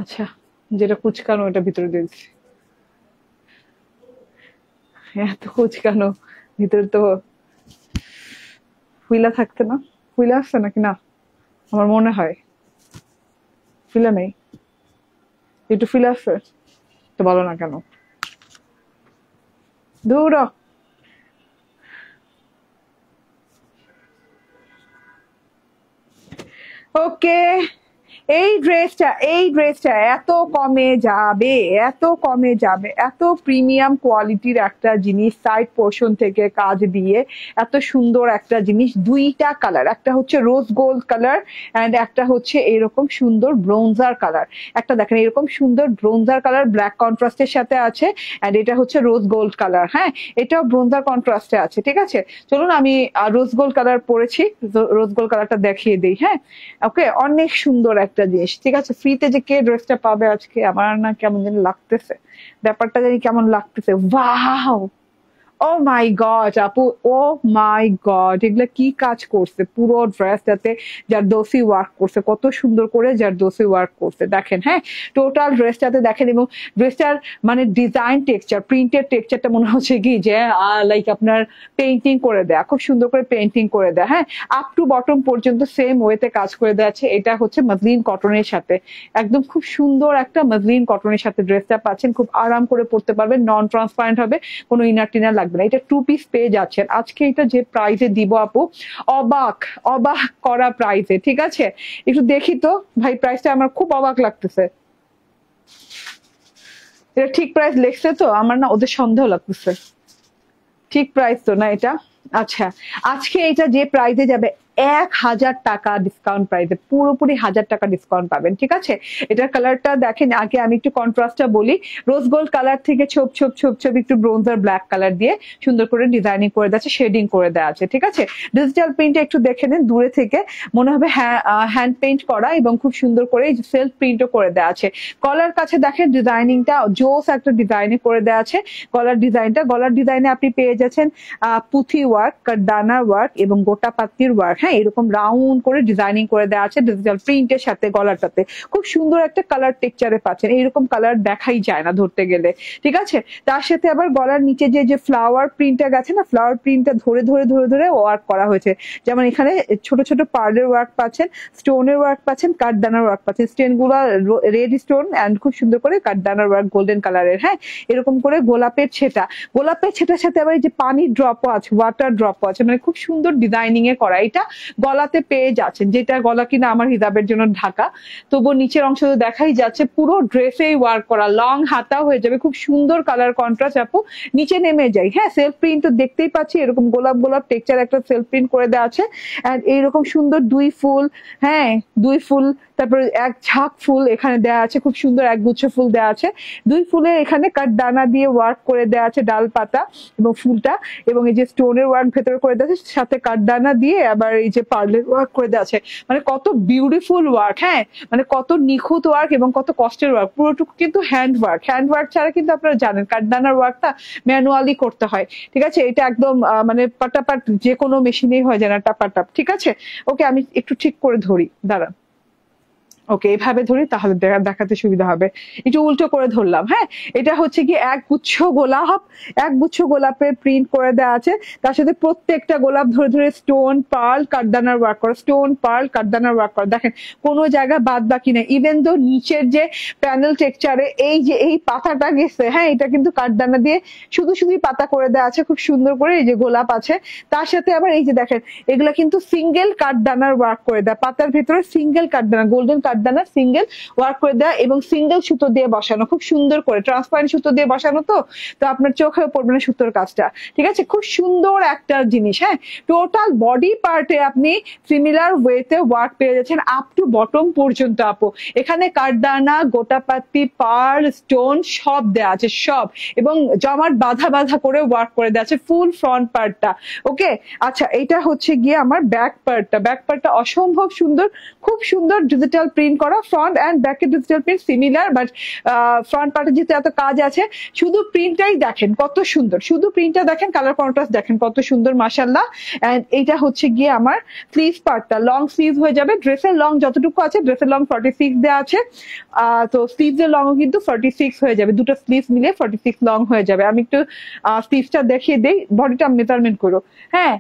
A: আচ্ছা, যেটা কুচকানো ওটা ভিতরে দিয়েছি। এত কুচকানো ভিতরে তো ফুইলা থাকতে না? ফুইলা আসছে নাকি? না, আমার মনে হয় ফুইলা নেই। একটু ফুইলা আসছে তো বলো না কেন? দূর হ। ওকে, এই ড্রেসটা এত কমে যাবে, এত কমে যাবে, এত প্রিমিয়াম কোয়ালিটির একটা জিনিস, সাইড পোর্শন থেকে কাজ দিয়ে এত সুন্দর একটা জিনিস। দুইটা কালার, একটা হচ্ছে রোজ গোল্ড কালার এন্ড একটা হচ্ছে এরকম সুন্দর ব্রোঞ্জার কালার। একটা দেখেন এরকম সুন্দর ব্রোঞ্জার কালার ব্ল্যাক কন্ট্রাস্টের সাথে আছে, এন্ড এটা হচ্ছে রোজ গোল্ড কালার। হ্যাঁ, এটাও ব্রোঞ্জার কন্ট্রাস্টে আছে। ঠিক আছে, চলুন আমি রোজ গোল্ড কালার পরেছি, রোজ গোল্ড কালারটা দেখিয়ে দিই। হ্যাঁ, ওকে, অনেক সুন্দর একটা জিনিস। ঠিক আছে, ফ্রিতে যে কে ড্রেসটা পাবে আজকে, আমার না কেমন জানি লাগতেছে, ব্যাপারটা জানি কেমন লাগতেছে। ওয়াও, ও মাই গড আপু, ও মাই গড, এগুলা কি কাজ করছে পুরো ড্রেসটাতে। জারদোসি ওয়ার্ক করছে, কত সুন্দর করে জারদোসি ওয়ার্ক করছে দেখেন। হ্যাঁ, টোটাল ড্রেসটাতে দেখেন, এবং ড্রেসটার মানে ডিজাইন টেক্সচার, প্রিন্টের টেক্সচারটা মনে হচ্ছে কি যে লাইক আপনার পেইন্টিং করে দেয়া, খুব সুন্দর করে পেইন্টিং করে দেয়া। হ্যাঁ, আপ টু বটম পর্যন্ত সেম ওয়েতে কাজ করে দেওয়া আছে। এটা হচ্ছে মসলিন কটনের সাথে, একদম খুব সুন্দর একটা মসলিন কটনের সাথে ড্রেসটা পাচ্ছেন। খুব আরাম করে পরতে পারবেন, নন ট্রান্সপারেন্ট হবে, কোনো ইনার টিনার লাগবে না। এটা 2 পিস পেয়ে যাচ্ছেন আজকে। এটা যে প্রাইসে দিব আপু, অবাক অবাক করা প্রাইসে। ঠিক আছে, একটু দেখি তো ভাই, প্রাইসটা আমার খুব অবাক লাগতেছে। এটা ঠিক প্রাইস লেখছে তো? আমার না ওদের সন্দেহ লাগতেছে। ঠিক প্রাইস তো না এটা? আচ্ছা, আজকে এটা যে প্রাইসে যাবে 1000 টাকা ডিসকাউন্ট প্রাইসে, পুরোপুরি 1000 টাকা ডিসকাউন্ট পাবেন। ঠিক আছে, এটার কালারটা দেখেন। আগে আমি একটু কন্ট্রাস্টটা বলি। রোজ গোল্ড কালার থেকে ছোপ ছোপ ছোপ ছোপ একটু ব্রোঞ্জার ব্ল্যাক কালার দিয়ে সুন্দর করে ডিজাইনিং করে দেওয়া আছে, শেডিং করে দেওয়া আছে। ঠিক আছে, ডিজিটাল প্রিন্টটা একটু দেখে নেন দূরে থেকে, মনে হবে হ্যান্ড পেইন্ট করা, এবং খুব সুন্দর করে সেলফ প্রিন্টও করে দেওয়া আছে। গলার কাছে দেখেন ডিজাইনিংটা জোস একটা ডিজাইনে করে দেওয়া আছে। গলার ডিজাইনে আপনি পেয়ে যাচ্ছেন পুঁথি ওয়ার্ক, কারদানা ওয়ার্ক এবং গোটা পাত্তির ওয়ার্ক। হ্যাঁ, এরকম রাউন্ড করে ডিজাইনিং করে দেওয়া আছে ডিজিটাল প্রিন্টের সাথে। গলাটাতে খুব সুন্দর একটা কালার টেক্সচারে পাচ্ছেন, এইরকম কালার দেখাই যায় না ধরতে গেলে। ঠিক আছে, তার সাথে আবার গলার নিচে যে ফ্লাওয়ার প্রিন্টটা গেছে না, ফ্লাওয়ার প্রিন্টটা ধরে ধরে ধরে ধরে ওয়ার্ক করা হয়েছে। যেমন এখানে ছোট ছোট পার্লের ওয়ার্ক পাচ্ছেন, স্টোনের ওয়ার্ক পাচ্ছেন, কাঠদানার ওয়ার্ক পাচ্ছেন। স্টোন গুলা রেড স্টোন এন্ড খুব সুন্দর করে কাঠদানার ওয়ার্ক গোল্ডেন কালারের। হ্যাঁ, এরকম করে গোলাপের ছেটার সাথে আবার এই যে পানির ড্রপও আছে, ওয়াটার ড্রপও আছে, মানে খুব সুন্দর ডিজাইনিং এ করা। এটা গলাতে পেয়ে যাচ্ছেন, যেটা গলা কিনা আমার হিজাবের জন্য ঢাকা, তবুও নিচের অংশ তো দেখাই যাচ্ছে। পুরো ড্রেসেই ওয়ার্ক করা, লং হাতা হয়ে যাবে, খুব সুন্দর কালার কন্ট্রাস্ট। আপু নিচে নেমে যাই। হ্যাঁ, সেলফ প্রিন্ট তো দেখতেই পাচ্ছি, এরকম গোলাপ গোলাপ টেক্সচার একটা সেলফ প্রিন্ট করে দেওয়া আছে। এন্ড এইরকম সুন্দর 2 ফুল, হ্যাঁ 2 ফুল, তারপরে এক ঝাঁক ফুল এখানে দেওয়া আছে, খুব সুন্দর এক গুচ্ছ ফুল দেওয়া আছে। 2 ফুলের এখানে কাঠদানা দিয়ে ওয়ার্ক করে দেওয়া আছে, ডাল পাতা এবং ফুলটা, এবং এই যে স্টোনের ওয়ার্ক ভেতরে করে দেওয়া আছে, সাথে কাঠদানা দিয়ে আবার এই যে পার্লের ওয়ার্ক করে দেওয়া আছে। মানে কত বিউটিফুল ওয়ার্ক। হ্যাঁ, মানে কত নিখুঁত ওয়ার্ক এবং কত কষ্টের ওয়ার্ক। পুরোটুকু কিন্তু হ্যান্ড ওয়ার্ক ছাড়া কিন্তু আপনারা জানেন কাঠদানার ওয়ার্কটা ম্যানুয়ালি করতে হয়। ঠিক আছে, এটা একদম মানে পাটাপাট যে কোনো মেশিনেই হয় যায় না, টাপাটাপ। ঠিক আছে, ওকে, আমি একটু ঠিক করে ধরি, দাঁড়ান। ওকে, এইভাবে ধরি তাহলে দেখাতে সুবিধা হবে। একটু উল্টো করে ধরলাম। হ্যাঁ, এটা হচ্ছে কি এক গুচ্ছ গোলাপের প্রিন্ট করে দেওয়া আছে, তার সাথে প্রত্যেকটা গোলাপ ধরে ধরে স্টোন পার্ল কাঠদানার ওয়ার্ক করা, স্টোন পার্ল কাঠদানার ওয়ার্ক করা। দেখেন কোনো জায়গা বাদ বাকি নেই। ইভেন তো নিচের যে প্যানেল টেক্সচারে এই যে এই পাতাটা গেছে, হ্যাঁ, এটা কিন্তু কাঠদানা দিয়ে শুধুই পাতা করে দেওয়া আছে খুব সুন্দর করে। এই যে গোলাপ আছে, তার সাথে আবার এই যে দেখেন এগুলা কিন্তু সিঙ্গেল কাঠদানার ওয়ার্ক করে দেয়, পাতার ভিতরে সিঙ্গেল কাঠদানা, গোল্ডেন কাঠদানা সিঙ্গেল ওয়ার্ক করে দেয় এবং সিঙ্গেল সুতো দিয়ে বসানো, খুব সুন্দর করে ট্রান্সপারেন্ট সুতো দিয়ে বসানো। তো আপনার চোখেও পড়বে না সুতোর কাজটা, ঠিক আছে? খুব সুন্দর একটা জিনিস। হ্যাঁ, টোটাল বডি পার্টে আপনি সিমিলার ওয়েতে ওয়ার্ক পেয়ে যাচ্ছেন আপ টু বটম পর্যন্ত আপু। এখানে কাঠদানা, গোটাপাতি, পার্ল, স্টোন সব দেওয়া আছে, সব, এবং জমাট বাঁধা বাঁধা করে ওয়ার্ক করে দেওয়া আছে ফুল ফ্রন্ট পার্টটা। ওকে, আচ্ছা, এটা হচ্ছে গিয়ে আমার ব্যাক পার্টটা অসম্ভব সুন্দর, খুব সুন্দর ডিজিটাল প্রিন্ট করা। ফ্রন্ট এন্ড ব্যাকের digital print similar, but front পার্টে যেহেতু এত কাজ আছে, শুধু প্রিন্টটাই দেখেন কত সুন্দর, শুধু প্রিন্টটা দেখেন, কালার কন্ট্রাস্ট দেখেন কত সুন্দর, মাশাআল্লাহ। এন্ড এইটা হচ্ছে গিয়ে আমার স্লিভ পার্টটা, লং স্লিভ হয়ে যাবে। ড্রেসের লং যতটুকু আছে, ড্রেসের লং 46 দেওয়া আছে, তো স্লিভসের লংও কিন্তু 46 হয়ে যাবে, দুটো স্লিভ মিলে 46 লং হয়ে যাবে। আমি একটু স্লিভসটা দেখিয়ে দেই, বডিটা মেজারমেন্ট করো। হ্যাঁ,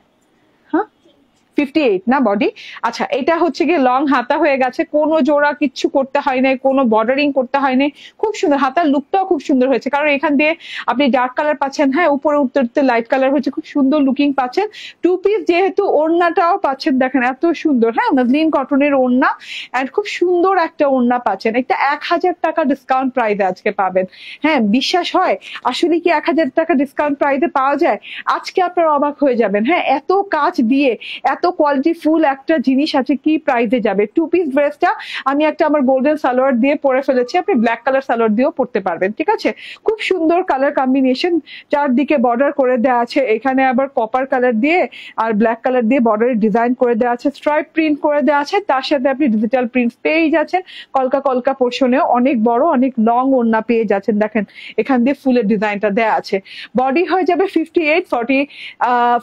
A: 58 না বডি? আচ্ছা, এটা হচ্ছে গিয়ে লং হাতা হয়ে গেছে, কোনো জোড়া কিচ্ছু করতে হয় নাই, কোনো বর্ডারিং করতে হয় নাই, খুব সুন্দর। হাতার লুকটাও খুব সুন্দর হয়েছে, কারণ এখান দিয়ে আপনি ডার্ক কালার পাচ্ছেন, হ্যাঁ, উপরে উঠতে উঠতে লাইট কালার হচ্ছে, খুব সুন্দর লুকিং পাচ্ছেন। টু পিস যেহেতু, ওড়নাটাও পাচ্ছেন দেখেন এত সুন্দর, হ্যাঁ, মসলিন কটনের ওড়না, এন্ড খুব সুন্দর একটা ওড়না পাচ্ছেন। একটা 1000 টাকা ডিসকাউন্ট প্রাইসে আজকে পাবেন। হ্যাঁ, বিশ্বাস হয় আসলে কি 1000 টাকা ডিসকাউন্ট প্রাইসে পাওয়া যায়? আজকে আপনারা অবাক হয়ে যাবেন। হ্যাঁ, এত কাজ দিয়ে এত কোয়ালিটি ফুল একটা জিনিস আছে, কি প্রাইসে যাবে? টু পিস ড্রেসটা আমি একটা আমার গোল্ডেন সালোয়ার দিয়ে পরে ফেলেছি, আপনি ব্ল্যাক কালার সালোয়ার দিয়েও পরতে পারবেন, ঠিক আছে? খুব সুন্দর কালার কম্বিনেশন, চারদিকে বর্ডার করে দেওয়া আছে, এখানে আবার কপার কালার দিয়ে আর ব্ল্যাক কালার দিয়ে বর্ডারের ডিজাইন করে দেওয়া আছে, স্ট্রাইপ প্রিন্ট করে দেওয়া আছে, তার সাথে আপনি ডিজিটাল প্রিন্ট পেয়ে যাচ্ছেন। কলকা কলকা পোর্শনেও অনেক বড় অনেক লং ওড়না পেয়ে যাচ্ছেন, দেখেন এখান দিয়ে ফুলের ডিজাইনটা দেওয়া আছে। বডি হয়ে যাবে 58,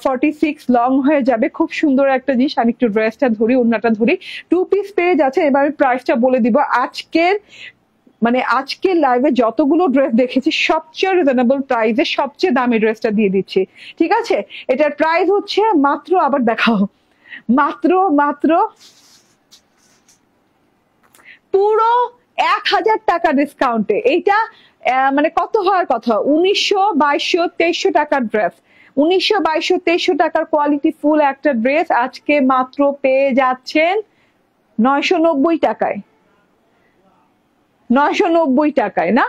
A: 46 লং হয়ে যাবে, খুব সুন্দর একটা জিনিস। আমি একটু ড্রেসটা ধরি, ওড়নাটা ধরি, টু পিস পেয়ে যাচ্ছে। এবার আমি প্রাইসটা বলে দিব। আজকের লাইভে যতগুলো ড্রেস দেখেছি সবচেয়ে রিজনেবল প্রাইসে সবচেয়ে দামি ড্রেসটা দিয়ে দিচ্ছি, ঠিক আছে? এটার প্রাইস হচ্ছে মাত্র, আবার দেখাও, মাত্র পুরো 1000 টাকা ডিসকাউন্টে। এইটা কত হওয়ার কথা? 1900, 2200, 2300 টাকার ড্রেস, 1900, 2200, 2300 টাকার কোয়ালিটি ফুল একটা ড্রেস আজকে মাত্র পেয়ে যাচ্ছেন 990 টাকায়। 990 টাকায় না,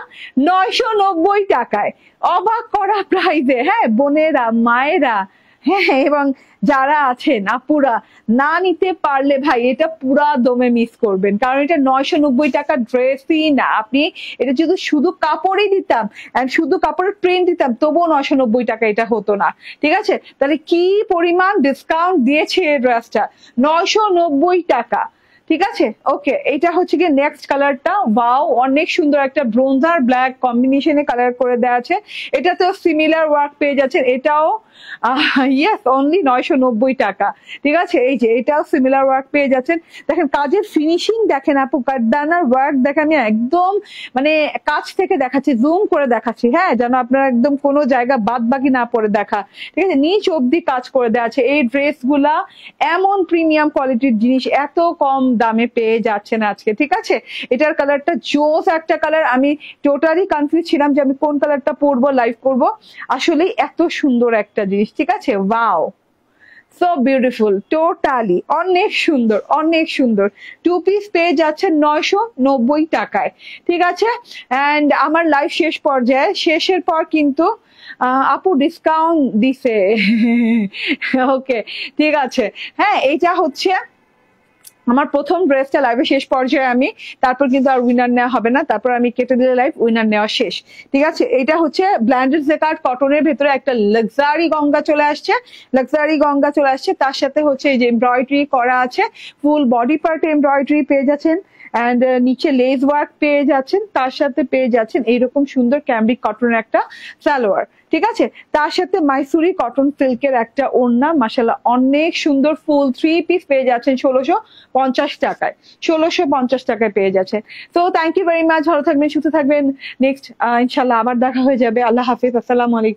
A: 990 টাকায়, অবাক করা প্রাইসে। হ্যাঁ বোনেরা, মায়েরা, হ্যাঁ, এবং যারা আছেন আপুরা, না নিতে পারলে ভাই এটা পুরা দমে মিস করবেন, কারণ এটা 990 টাকার ড্রেসই না। আপনি এটা যদি শুধু কাপড়ই দিতাম, শুধু কাপড়ের প্রিন্ট দিতাম, তবুও 990 টাকা এটা হতো না, ঠিক আছে? তাহলে কি পরিমাণ ডিসকাউন্ট দিয়েছে এই ড্রেসটা, 990 টাকা, ঠিক আছে? ওকে, এটা হচ্ছে গিয়ে নেক্সট কালারটা। ওয়াও, অনেক সুন্দর একটা ব্রোঞ্জার ব্ল্যাক কম্বিনেশনে কালার করে দেওয়া আছে। এটাতেও সিমিলার ওয়ার্ক পেয়ে যাচ্ছেন, এটাও ইয়েস অনলি 990 টাকা, ঠিক আছে? এই যে এটাও সিমিলার ওয়ার্ক পেয়ে যাচ্ছেন। দেখেন কাজের ফিনিশিং দেখেন আপু, কাঠদানার ওয়ার্ক দেখেন, আমি একদম কাছ থেকে দেখাচ্ছি, জুম করে দেখাচ্ছি, হ্যাঁ, যেন আপনারা একদম কোনো জায়গা বাদ বাকি না পড়ে দেখা, ঠিক আছে? নিচ অব্দি কাজ করে দেওয়া আছে। এই ড্রেসগুলা এমন প্রিমিয়াম কোয়ালিটির জিনিস এত কম দামে পেয়ে যাচ্ছেন আজকে, ঠিক আছে? এটার কালারটা জোস একটা কালার, আমি টোটালি কনফিউজ ছিলাম যে আমি কোন কালারটা পরবো, লাইভ করবো। আসলে এত সুন্দর একটা জিনিস, ঠিক আছে? ওয়াও, সো বিউটিফুল, টোটালি অনেক সুন্দর, অনেক সুন্দর। টু পিস পেয়ে যাচ্ছে 990 টাকায়, ঠিক আছে? এন্ড আমার লাইভ শেষের পর কিন্তু আপু ডিসকাউন্ট দিছে। ওকে, ঠিক আছে। হ্যাঁ, এটা হচ্ছে আমার প্রথম ড্রেসটা লাইভে শেষ পর্যায়ে আমি, তারপর কিন্তু আর উইনার নেওয়া হবে না, তারপর আমি কেটে দিলে লাইভ, উইনার নেওয়া শেষ, ঠিক আছে? এটা হচ্ছে ব্ল্যান্ডেড জেকার্ড কটনের ভেতরে একটা লাক্সারি গঙ্গা চলে আসছে, তার সাথে হচ্ছে এই যে এমব্রয়ডারি করা আছে, ফুল বডি পার্টে এমব্রয়ডারি পেয়ে যাচ্ছেন, এন্ড নিচে লেস ওয়ার্ক পেয়ে যাচ্ছেন, তার সাথে পেয়ে যাচ্ছেন এইরকম সুন্দর ক্যামব্রিক কটনের একটা সালোয়ার, ঠিক আছে, তার সাথে মাইসুরি কটন সিল্কের একটা ওড়না, মাশাআল্লাহ অনেক সুন্দর ফুল 3 পিস পেয়ে যাচ্ছেন 1650 টাকায়, 1650 টাকায় পেয়ে যাচ্ছেন। তো থ্যাংক ইউ ভেরি মাচ, ভালো থাকবেন, সুস্থ থাকবেন। নেক্সট ইনশাল্লাহ আবার দেখা হয়ে যাবে। আল্লাহ হাফিজ, আসসালামু আলাইকুম।